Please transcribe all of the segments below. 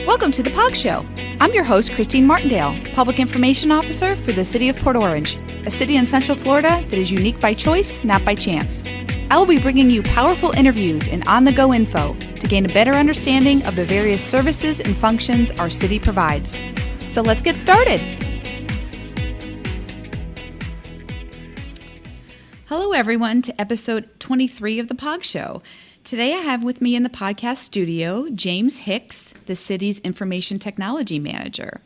Welcome to the POG Show. I'm your host, Christine Martindale, Public Information Officer for the City of Port Orange, a city in Central Florida that is unique by choice, not by chance. I will be bringing you powerful interviews and on-the-go info to gain a better understanding of the various services and functions our city provides. So let's get started. Hello, everyone, to episode 23 of the POG Show. Today I have with me in the podcast studio James Hicks, the city's Information Technology Manager.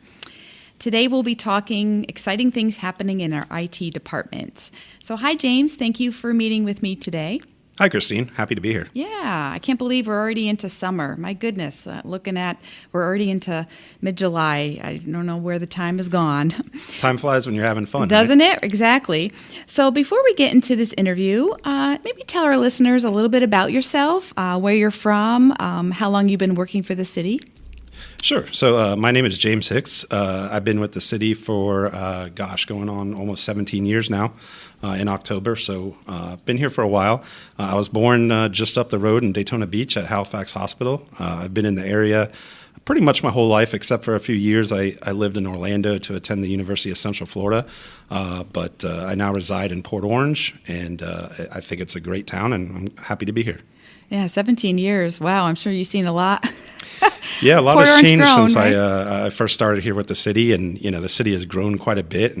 Today we'll be talking exciting things happening in our IT department. So hi, James. Thank you for meeting with me today. Hi, Christine. Happy to be here. Yeah, I can't believe we're already into summer. My goodness, we're already into mid-July. I don't know where the time has gone. Time flies when you're having fun. Doesn't right? it? Exactly. So before we get into this interview, maybe tell our listeners a little bit about yourself, where you're from, how long you've been working for the city. Sure. So my name is James Hicks. I've been with the city for, going on almost 17 years now in October. So I've been here for a while. I was born just up the road in Daytona Beach at Halifax Hospital. I've been in the area pretty much my whole life, except for a few years. I lived in Orlando to attend the University of Central Florida. But I now reside in Port Orange, and I think it's a great town, and I'm happy to be here. Yeah, 17 years. Wow, I'm sure you've seen a lot. Yeah, a lot Port has Orange changed grown, since right? I first started here with the city, and the city has grown quite a bit,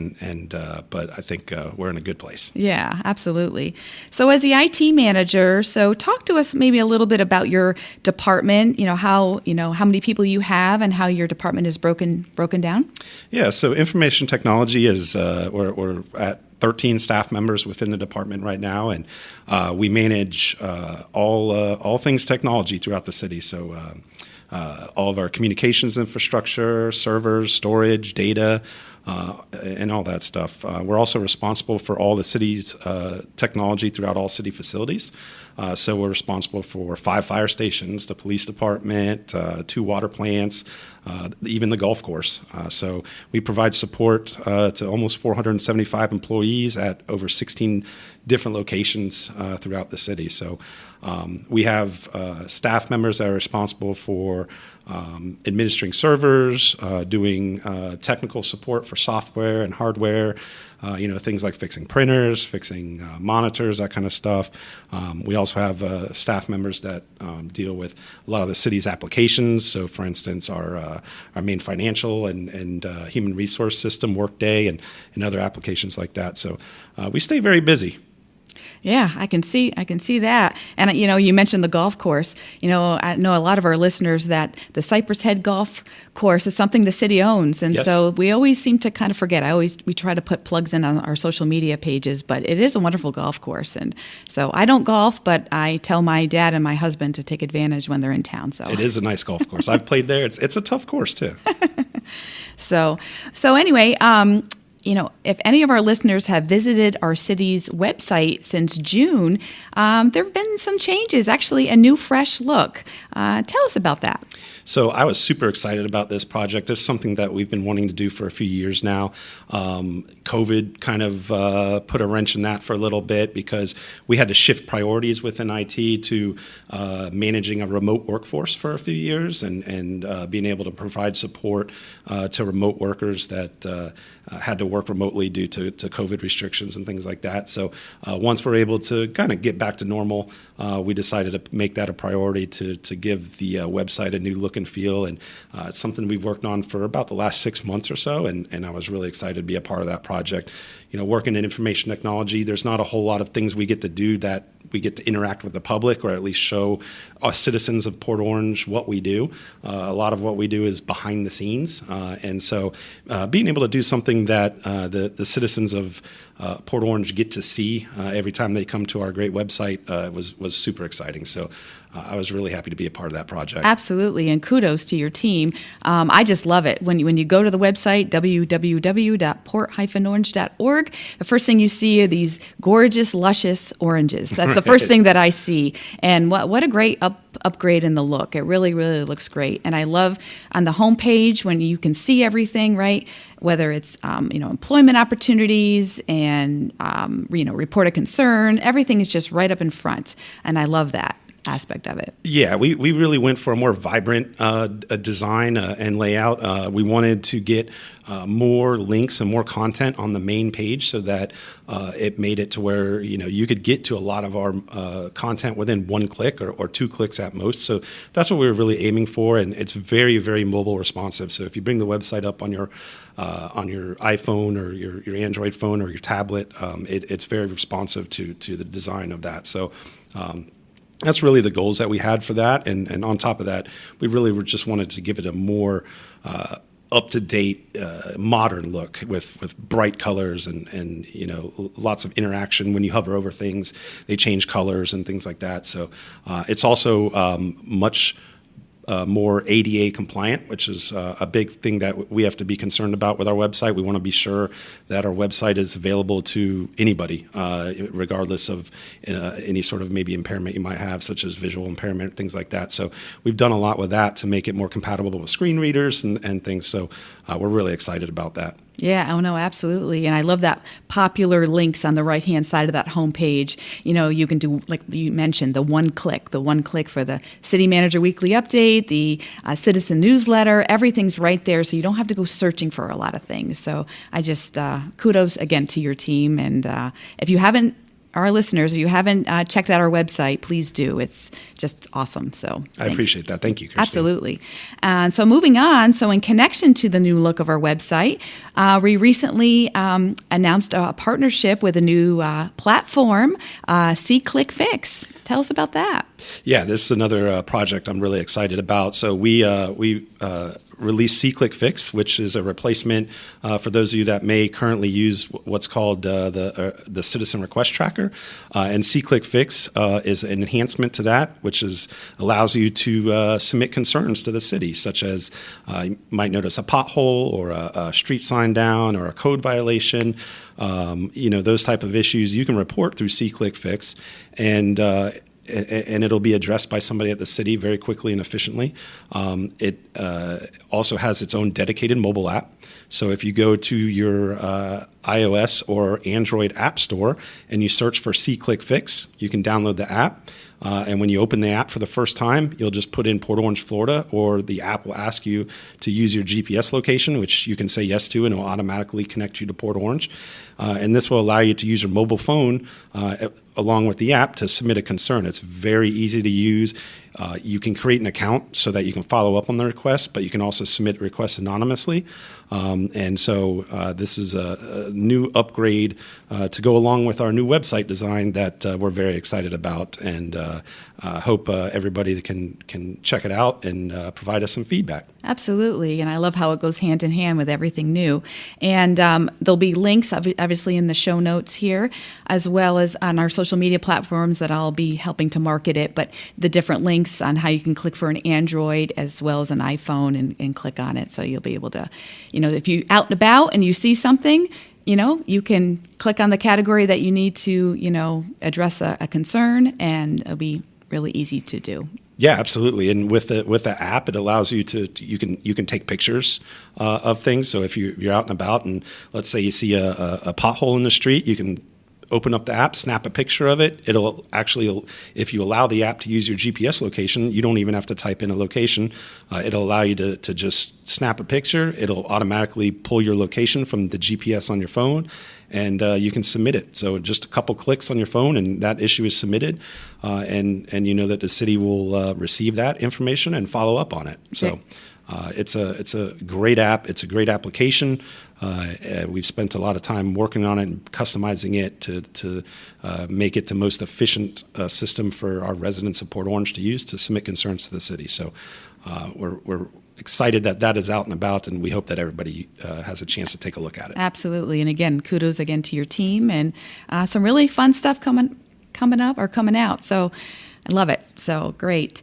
but I think we're in a good place. Yeah, absolutely. So as the IT manager, talk to us maybe a little bit about your department, how many people you have and how your department is broken down. Yeah, so information technology is we're at 13 staff members within the department right now, and we manage all things technology throughout the city. So all of our communications infrastructure, servers, storage, data, and all that stuff. We're also responsible for all the city's technology throughout all city facilities. So we're responsible for 5 fire stations, the police department, 2 water plants, even the golf course. So we provide support to almost 475 employees at over 16 different locations throughout the city. So we have staff members that are responsible for administering servers, doing technical support for software and hardware, things like fixing printers, fixing monitors, that kind of stuff. We also have staff members that deal with a lot of the city's applications. So, for instance, our main financial and human resource system, Workday, and other applications like that. So we stay very busy. Yeah, I can see that. And, you mentioned the golf course. I know a lot of our listeners that the Cypress Head Golf Course is something the city owns. And Yes. So we always seem to kind of forget. We try to put plugs in on our social media pages, but it is a wonderful golf course. And so I don't golf, but I tell my dad and my husband to take advantage when they're in town. So It is a nice golf course. I've played there. It's a tough course, too. So anyway, if any of our listeners have visited our city's website since June, there have been some changes, actually a new, fresh look. Tell us about that. So I was super excited about this project. This is something that we've been wanting to do for a few years now. COVID kind of put a wrench in that for a little bit because we had to shift priorities within IT to managing a remote workforce for a few years and being able to provide support to remote workers that had to work remotely due to COVID restrictions and things like that. So once we're able to kind of get back to normal, we decided to make that a priority to give the website a new look and feel. And it's something we've worked on for about the last 6 months or so. And I was really excited to be a part of that project. Working in information technology, there's not a whole lot of things we get to do that we get to interact with the public or at least show us citizens of Port Orange what we do. A lot of what we do is behind the scenes. And so being able to do something that the citizens of Port Orange get to see every time they come to our great website was super exciting. So I was really happy to be a part of that project. Absolutely, and kudos to your team. I just love it. When you go to the website, www.port-orange.org, the first thing you see are these gorgeous, luscious oranges. That's the first thing that I see. And what a great upgrade in the look. It really, really looks great. And I love on the homepage when you can see everything, right? Whether it's employment opportunities and report a concern, everything is just right up in front. And I love that. aspect of it. Yeah, we really went for a more vibrant design and layout. We wanted to get more links and more content on the main page so that it made it to where you could get to a lot of our content within one click or 2 clicks at most. So that's what we were really aiming for, and it's very, very mobile responsive. So if you bring the website up on your iPhone or your Android phone or your tablet, it's very responsive to the design of that. So that's really the goals that we had for that. And on top of that, we really just wanted to give it a more up-to-date, modern look with bright colors and lots of interaction. When you hover over things, they change colors and things like that. So it's also much more ADA compliant, which is a big thing that we have to be concerned about with our website. We want to be sure that our website is available to anybody, regardless of any sort of maybe impairment you might have, such as visual impairment, things like that. So we've done a lot with that to make it more compatible with screen readers and things. So we're really excited about that. Yeah, oh no, absolutely. And I love that popular links on the right-hand side of that homepage. You can do, like you mentioned, the one click for the City Manager Weekly Update, the Citizen Newsletter. Everything's right there, so you don't have to go searching for a lot of things. So I just, kudos again to your team. And if you haven't, our listeners, if you haven't checked out our website, please do. It's just awesome. So I appreciate that. Thank you, Christine. Absolutely. And so moving on, so in connection to the new look of our website, we recently announced a partnership with a new platform, C-Click Fix. Tell us about that. Yeah, this is another project I'm really excited about. So we released C-Click Fix, which is a replacement for those of you that may currently use what's called the Citizen Request Tracker. And C-Click Fix is an enhancement to that, which allows you to submit concerns to the city, such as you might notice a pothole or a street sign down or a code violation. Those type of issues you can report through C-Click Fix, and it'll be addressed by somebody at the city very quickly and efficiently. It also has its own dedicated mobile app. So if you go to your iOS or Android app store and you search for C-Click Fix, you can download the app. And when you open the app for the first time, you'll just put in Port Orange, Florida, or the app will ask you to use your GPS location, which you can say yes to, and it will automatically connect you to Port Orange. And this will allow you to use your mobile phone along with the app to submit a concern. It's very easy to use. You can create an account so that you can follow up on the request, but you can also submit requests anonymously. And so this is a new upgrade to go along with our new website design that we're very excited about, and hope everybody can check it out and provide us some feedback. Absolutely, and I love how it goes hand in hand with everything new. And there'll be links, obviously, in the show notes here, as well as on our social media platforms that I'll be helping to market it, but the different links on how you can click for an Android as well as an iPhone and click on it. So you'll be able to, if you're out and about and you see something, you can click on the category that you need to, address a concern, and it'll be really easy to do. Yeah, absolutely. And with the app, it allows you you can take pictures of things. So if you're out and about, and let's say you see a pothole in the street, you can open up the app, snap a picture of it. It'll actually, if you allow the app to use your GPS location, you don't even have to type in a location. It'll allow you to just snap a picture. It'll automatically pull your location from the GPS on your phone, and you can submit it. So just a couple clicks on your phone, and that issue is submitted, and you know that the city will receive that information and follow up on it. So it's a great app. It's a great application. We've spent a lot of time working on it and customizing it to make it the most efficient system for our residents of Port Orange to use to submit concerns to the city. So we're excited that is out and about, and we hope that everybody has a chance to take a look at it. Absolutely. And again, kudos again to your team, and some really fun stuff coming up or coming out. So I love it. So great.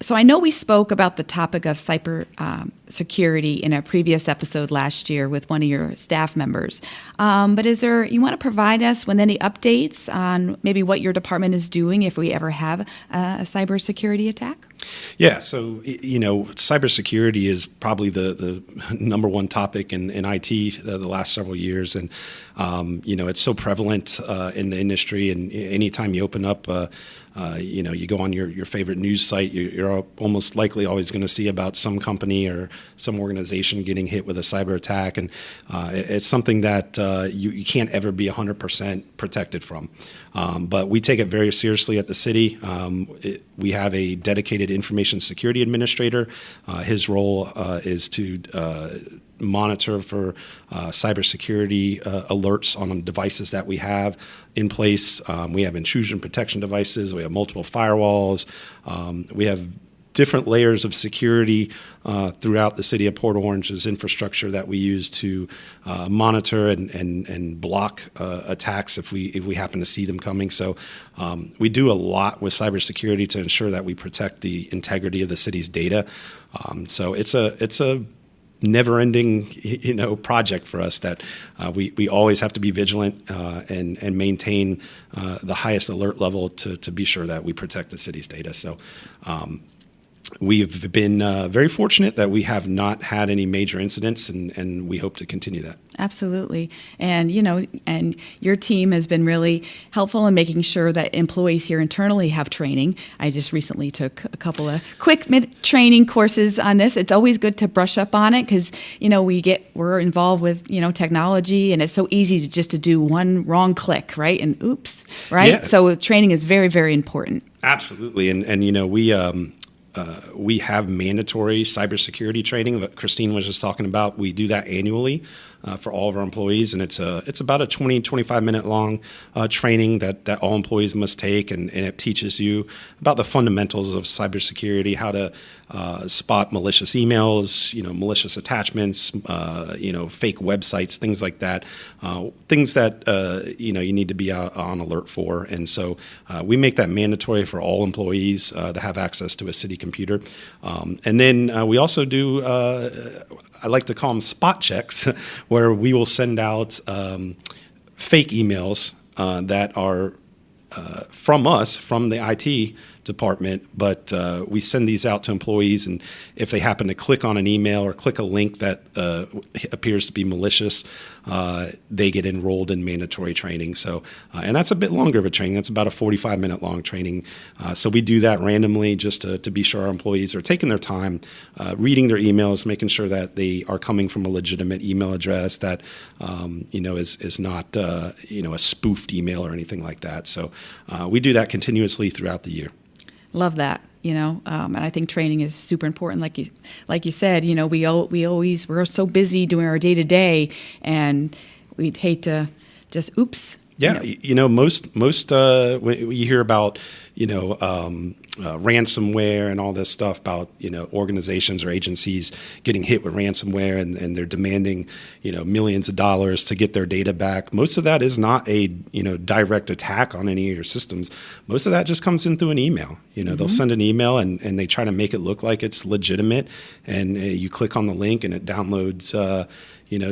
So I know we spoke about the topic of cybersecurity in a previous episode last year with one of your staff members. But you want to provide us with any updates on maybe what your department is doing if we ever have a cybersecurity attack? Yeah, so cybersecurity is probably the number one topic in IT the last several years, and it's so prevalent in the industry. And anytime you open up You go on your favorite news site, you're almost likely always going to see about some company or some organization getting hit with a cyber attack, and it's something that you can't ever be 100% protected from. But we take it very seriously at the city. We have a dedicated information security administrator. His role is to monitor for cybersecurity alerts on devices that we have in place. We have intrusion protection devices. We have multiple firewalls. We have different layers of security throughout the city of Port Orange's infrastructure that we use to monitor and block attacks if we happen to see them coming. So we do a lot with cybersecurity to ensure that we protect the integrity of the city's data. So it's a never-ending, project for us that we always have to be vigilant and maintain the highest alert level to be sure that we protect the city's data. So we've been very fortunate that we have not had any major incidents, and we hope to continue that. Absolutely. And, and your team has been really helpful in making sure that employees here internally have training. I just recently took a couple of quick training courses on this. It's always good to brush up on it because, we're involved with, technology, and it's so easy to do one wrong click, right? And oops, right? Yeah. So training is very, very important. Absolutely. And we have mandatory cybersecurity training that Christine was just talking about. We do that annually for all of our employees, and it's about a 25 minute long training that all employees must take, and it teaches you about the fundamentals of cybersecurity, how to spot malicious emails, malicious attachments, fake websites, things like that, things that you need to be on alert for. And so we make that mandatory for all employees to have access to a city computer. And then we also do, I like to call them spot checks, where we will send out fake emails that are from us, from the IT department, but we send these out to employees, and if they happen to click on an email or click a link that appears to be malicious, they get enrolled in mandatory training. So, and that's a bit longer of a training. That's about a 45-minute long training. So we do that randomly just to be sure our employees are taking their time, reading their emails, making sure that they are coming from a legitimate email address that is not a spoofed email or anything like that. So we do that continuously throughout the year. Love that, and I think training is super important. Like you said, we're so busy doing our day to day, and we'd hate to just oops. Yeah, most when you hear about ransomware and all this stuff about organizations or agencies getting hit with ransomware and they're demanding millions of dollars to get their data back. Most of that is not a direct attack on any of your systems. Most of that just comes in through an email. They'll send an email and they try to make it look like it's legitimate, and you click on the link and it downloads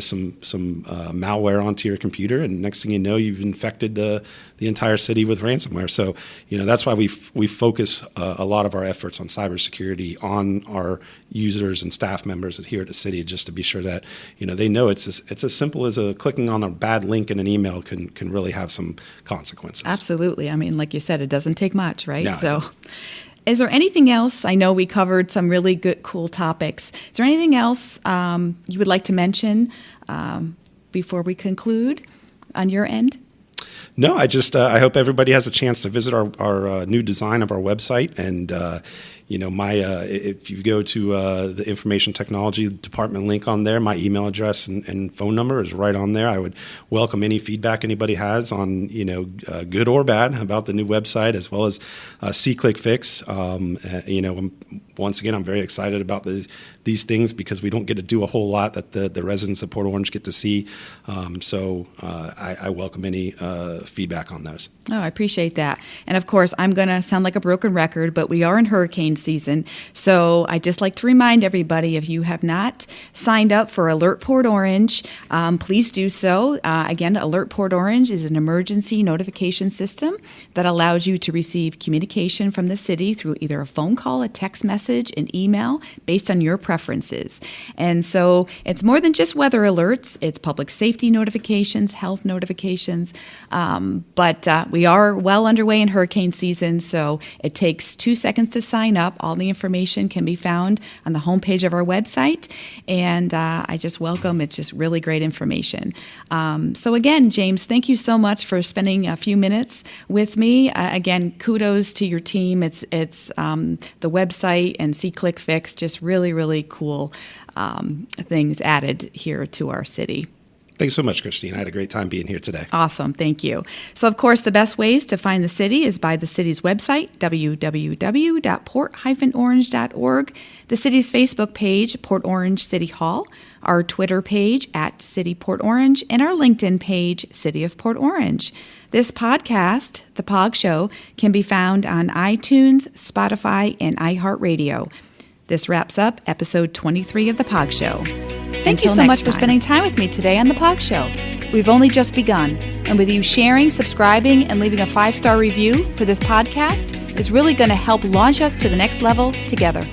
some malware onto your computer, and next thing you know, you've infected the entire city with ransomware. So that's why we focus a lot of our efforts on cybersecurity on our users and staff members here at the city, just to be sure that they know it's as simple as clicking on a bad link in an email can really have some consequences. Absolutely. I mean, like you said, it doesn't take much, right? No, so. Is there anything else? I know we covered some really good, cool topics. Is there anything else you would like to mention before we conclude on your end? No, I hope everybody has a chance to visit our new design of our website, and if you go to the information technology department link on there, my email address and phone number is right on there. I would welcome any feedback anybody has on good or bad about the new website, as well as C-Click Fix. Once again, I'm very excited about these things because we don't get to do a whole lot that the residents of Port Orange get to see. So I welcome any feedback on those. Oh, I appreciate that. And of course, I'm going to sound like a broken record, but we are in hurricane season. So I just like to remind everybody, if you have not signed up for Alert Port Orange, please do so. Again, Alert Port Orange is an emergency notification system that allows you to receive communication from the city through either a phone call, a text message, message and email based on your preferences. And so it's more than just weather alerts. It's public safety notifications, health notifications. But we are well underway in hurricane season, so it takes 2 seconds to sign up. All the information can be found on the homepage of our website. And I just welcome. It's just really great information. So again, James, thank you so much for spending a few minutes with me. Again, kudos to your team. It's the website and SeeClickFix, just really, really cool things added here to our city. Thanks so much, Christine. I had a great time being here today. Awesome. Thank you. So, of course, the best ways to find the city is by the city's website, www.port-orange.org, the city's Facebook page, Port Orange City Hall, our Twitter page, @CityPortOrange, and our LinkedIn page, City of Port Orange. This podcast, The POG Show, can be found on iTunes, Spotify, and iHeartRadio. This wraps up episode 23 of The POG Show. Thank you so much for spending time with me today on The POG Show. We've only just begun, and with you sharing, subscribing, and leaving a 5-star review for this podcast is really going to help launch us to the next level together.